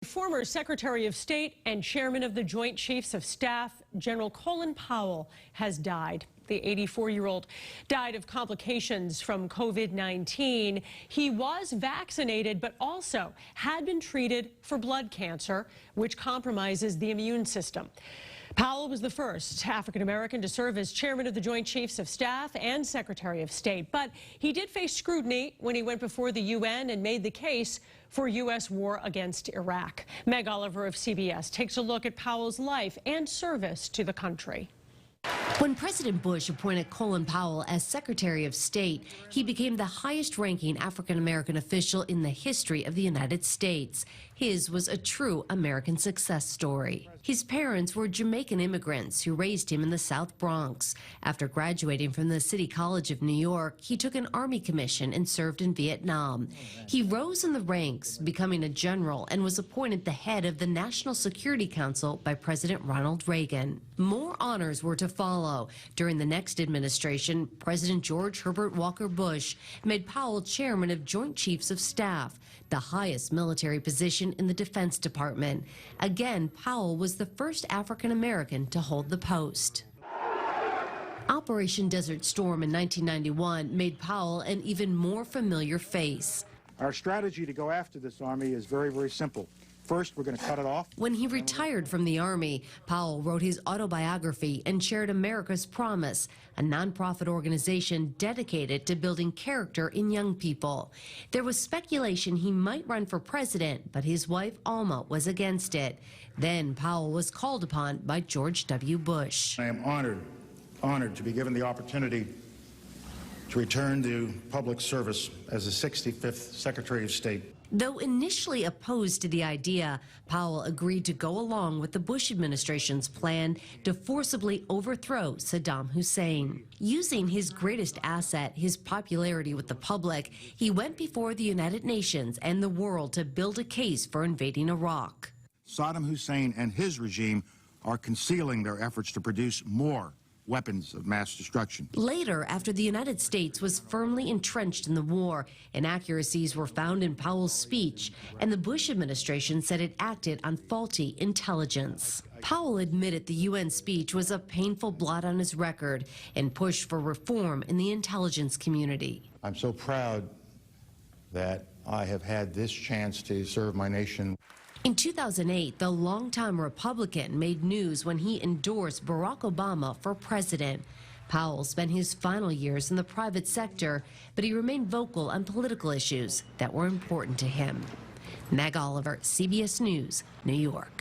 Former Secretary of State and Chairman of the Joint Chiefs of Staff, General Colin Powell, has died. The 84-year-old died of complications from COVID-19. He was vaccinated, but also had been treated for blood cancer, which compromises the immune system. Powell was the first African-American to serve as chairman of the Joint Chiefs of Staff and Secretary of State. But he did face scrutiny when he went before the UN and made the case for U.S. war against Iraq. Meg Oliver of CBS takes a look at Powell's life and service to the country. When President Bush appointed Colin Powell as Secretary of State, he became the highest-ranking African-American official in the history of the United States. His was a true American success story. His parents were Jamaican immigrants who raised him in the South Bronx. After graduating from the City College of New York, he took an Army commission and served in Vietnam. He rose in the ranks, becoming a general, and was appointed the head of the National Security Council by President Ronald Reagan. More honors were to follow. During the next administration, President George Herbert Walker Bush made Powell chairman of Joint Chiefs of Staff, the highest military position in the Defense Department. Again, Powell was the first African-American to hold the post. Operation Desert Storm in 1991 made Powell an even more familiar face. Our strategy to go after this army is very, very simple. First, we're going to cut it off. When he retired from the Army, Powell wrote his autobiography and chaired America's Promise, a nonprofit organization dedicated to building character in young people. There was speculation he might run for president, but his wife, Alma, was against it. Then Powell was called upon by George W. Bush. I am honored to be given the opportunity to return to public service as the 65th Secretary of State. Though initially opposed to the idea, Powell agreed to go along with the Bush administration's plan to forcibly overthrow Saddam Hussein. Using his greatest asset, his popularity with the public, he went before the United Nations and the world to build a case for invading Iraq. Saddam Hussein and his regime are concealing their efforts to produce more weapons of mass destruction. Later, after the United States was firmly entrenched in the war, inaccuracies were found in Powell's speech, and the Bush administration said it acted on faulty intelligence. Powell admitted the UN speech was a painful blot on his record and pushed for reform in the intelligence community. I'm so proud that I have had this chance to serve my nation. In 2008, the longtime Republican made news when he endorsed Barack Obama for president. Powell spent his final years in the private sector, but he remained vocal on political issues that were important to him. Meg Oliver, CBS News, New York.